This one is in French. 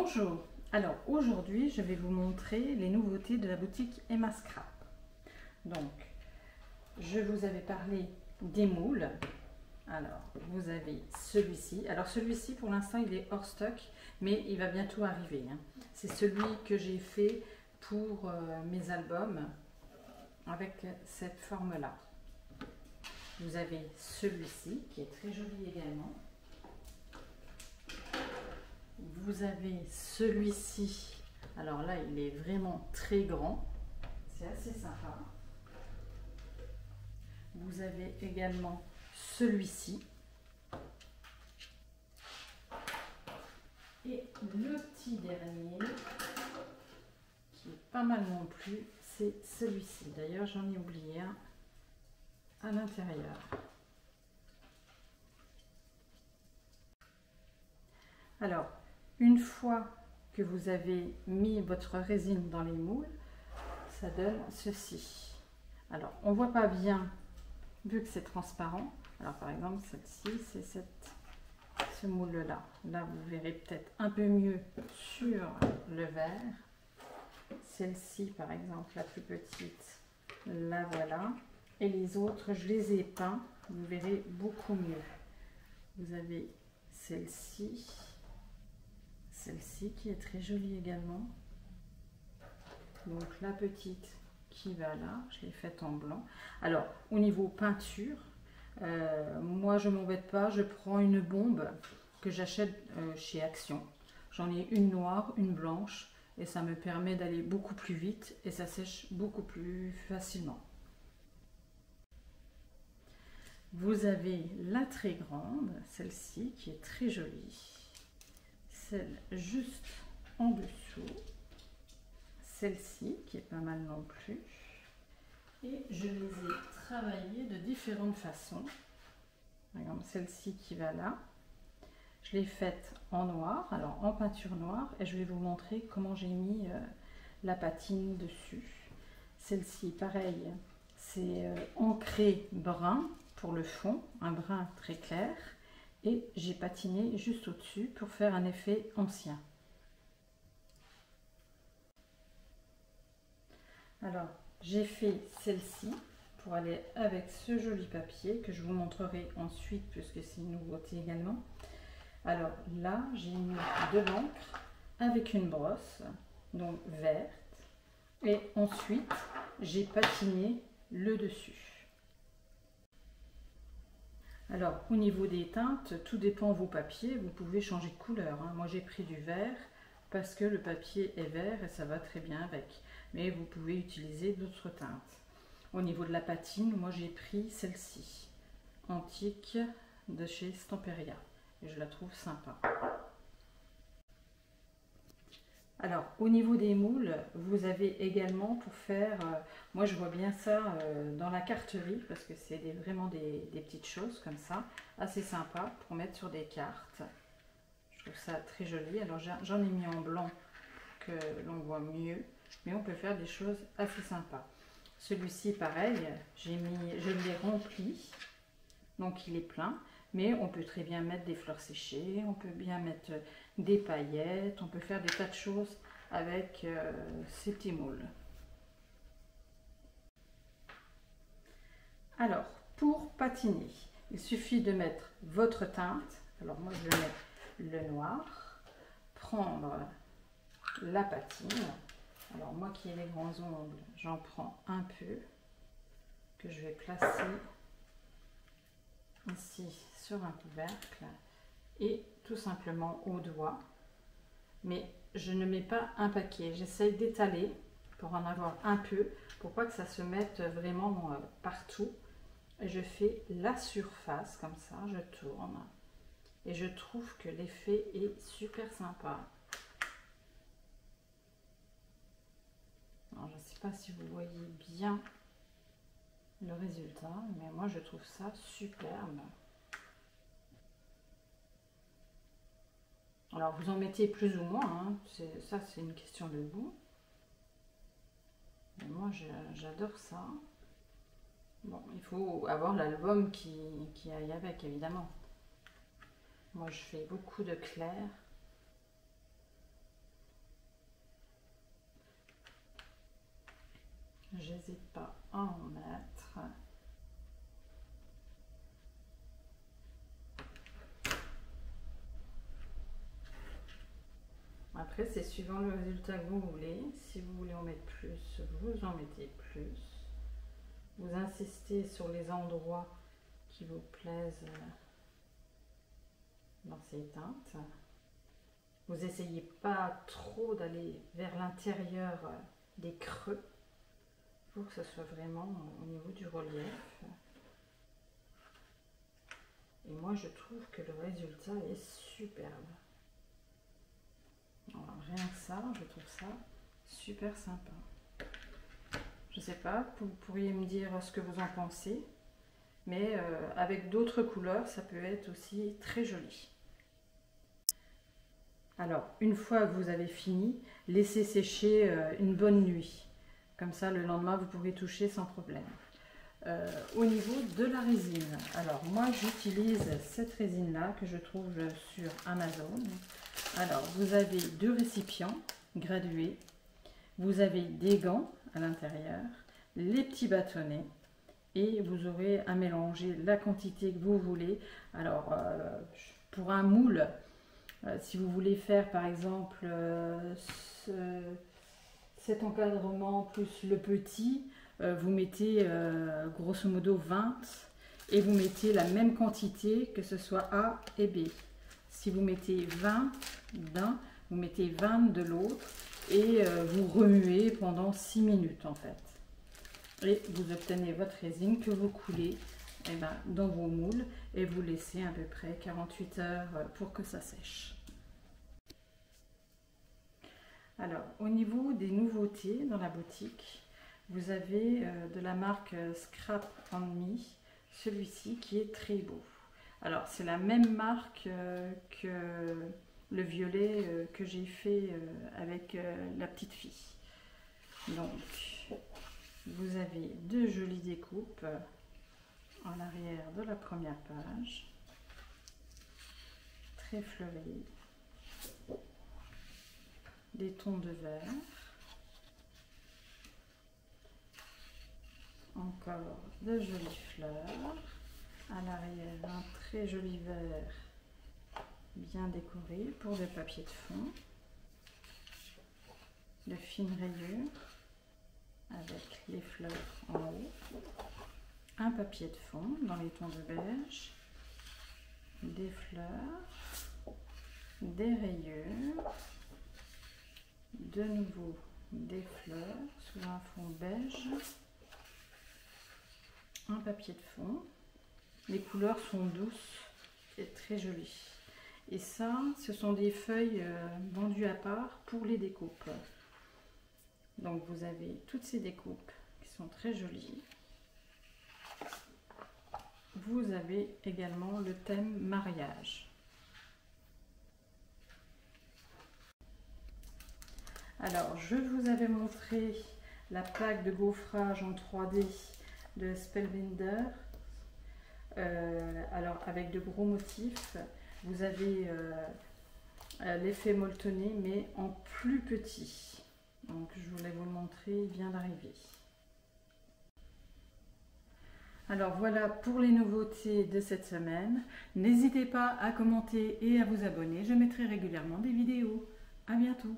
Bonjour, alors aujourd'hui je vais vous montrer les nouveautés de la boutique Emma Scrap. Donc je vous avais parlé des moules. Alors vous avez celui-ci, alors celui-ci pour l'instant il est hors stock mais il va bientôt arriver, hein. C'est celui que j'ai fait pour mes albums avec cette forme là. Vous avez celui-ci qui est très joli également. Vous avez celui-ci, alors là il est vraiment très grand, c'est assez sympa. Vous avez également celui-ci. Et le petit dernier, qui est pas mal non plus, c'est celui-ci. D'ailleurs j'en ai oublié un à l'intérieur. Alors, une fois que vous avez mis votre résine dans les moules, ça donne ceci. Alors, on ne voit pas bien vu que c'est transparent. Alors, par exemple, celle-ci, c'est ce moule-là. Là, vous verrez peut-être un peu mieux sur le verre. Celle-ci, par exemple, la plus petite, la voilà. Et les autres, je les ai peints. Vous verrez beaucoup mieux. Vous avez celle-ci. Celle-ci qui est très jolie également. Donc la petite qui va là, je l'ai faite en blanc. Alors au niveau peinture, moi je m'embête pas, je prends une bombe que j'achète chez Action. J'en ai une noire, une blanche et ça me permet d'aller beaucoup plus vite et ça sèche beaucoup plus facilement. Vous avez la très grande, celle-ci qui est très jolie. Celle juste en dessous, celle-ci qui est pas mal non plus, et je les ai travaillées de différentes façons. Par exemple celle-ci qui va là, je l'ai faite en noir, alors en peinture noire, et je vais vous montrer comment j'ai mis la patine dessus. Celle-ci pareil, c'est ancré brun pour le fond, un brun très clair. Et j'ai patiné juste au-dessus pour faire un effet ancien. Alors, j'ai fait celle-ci pour aller avec ce joli papier que je vous montrerai ensuite puisque c'est une nouveauté également. Alors là, j'ai mis de l'encre avec une brosse, donc verte. Et ensuite, j'ai patiné le dessus. Alors, au niveau des teintes, tout dépend de vos papiers. Vous pouvez changer de couleur, hein. Moi, j'ai pris du vert parce que le papier est vert et ça va très bien avec. Mais vous pouvez utiliser d'autres teintes. Au niveau de la patine, moi, j'ai pris celle-ci, antique de chez Stamperia. Et je la trouve sympa. Alors, au niveau des moules, vous avez également pour faire, moi je vois bien ça dans la carterie, parce que c'est vraiment des petites choses comme ça, assez sympa pour mettre sur des cartes. Je trouve ça très joli. Alors j'en ai mis en blanc que l'on voit mieux, mais on peut faire des choses assez sympas. Celui-ci, pareil, je l'ai rempli, donc il est plein. Mais on peut très bien mettre des fleurs séchées, on peut bien mettre des paillettes, on peut faire des tas de choses avec ces petits moules. Alors, pour patiner, il suffit de mettre votre teinte. Alors moi je vais mettre le noir, prendre la patine. Alors moi qui ai les grands ongles, j'en prends un peu, que je vais placer ici sur un couvercle et tout simplement au doigt, mais je ne mets pas un paquet, j'essaye d'étaler pour en avoir un peu pour pas que ça se mette vraiment partout, et je fais la surface comme ça, je tourne et je trouve que l'effet est super sympa. Alors, je ne sais pas si vous voyez bien le résultat, mais moi je trouve ça superbe. Alors vous en mettez plus ou moins, hein. Ça c'est une question de goût. Mais moi j'adore ça. Bon, il faut avoir l'album qui aille avec évidemment. Moi je fais beaucoup de clair. J'hésite pas à en mettre. Après, c'est suivant le résultat que vous voulez. Si vous voulez en mettre plus, vous en mettez plus. Vous insistez sur les endroits qui vous plaisent dans ces teintes. Vous essayez pas trop d'aller vers l'intérieur des creux pour que ce soit vraiment au niveau du relief. Et moi, je trouve que le résultat est superbe. Alors, rien que ça, je trouve ça super sympa. Je sais pas, vous pourriez me dire ce que vous en pensez, mais avec d'autres couleurs, ça peut être aussi très joli. Alors, une fois que vous avez fini, laissez sécher une bonne nuit. Comme ça, le lendemain, vous pourrez toucher sans problème. Au niveau de la résine, alors moi j'utilise cette résine là que je trouve sur Amazon. Alors vous avez 2 récipients gradués, vous avez des gants à l'intérieur, les petits bâtonnets et vous aurez à mélanger la quantité que vous voulez. Alors pour un moule, si vous voulez faire par exemple cet encadrement plus le petit, vous mettez grosso modo 20 et vous mettez la même quantité que ce soit A et B. Si vous mettez 20 d'un, vous mettez 20 de l'autre et vous remuez pendant 6 minutes en fait. Et vous obtenez votre résine que vous coulez dans vos moules et vous laissez à peu près 48 heures pour que ça sèche. Alors, au niveau des nouveautés dans la boutique, vous avez de la marque Scrap and Me, celui-ci qui est très beau. Alors, c'est la même marque que le violet que j'ai fait avec la petite fille. Donc, vous avez 2 jolies découpes en arrière de la première page, très fleuries, des tons de vert. Encore de jolies fleurs. À l'arrière, un très joli vert bien décoré pour le papier de fond. De fines rayures avec les fleurs en haut. Un papier de fond dans les tons de beige. Des fleurs. Des rayures. De nouveau des fleurs sous un fond beige. Un papier de fond. Les couleurs sont douces et très jolies. Et ça, ce sont des feuilles vendues à part pour les découpes. Donc vous avez toutes ces découpes qui sont très jolies. Vous avez également le thème mariage. Alors, je vous avais montré la plaque de gaufrage en 3D de Spellbinder. Alors, avec de gros motifs, vous avez l'effet molletonné, mais en plus petit. Donc, je voulais vous le montrer, il vient d'arriver. Alors voilà pour les nouveautés de cette semaine. N'hésitez pas à commenter et à vous abonner. Je mettrai régulièrement des vidéos. À bientôt.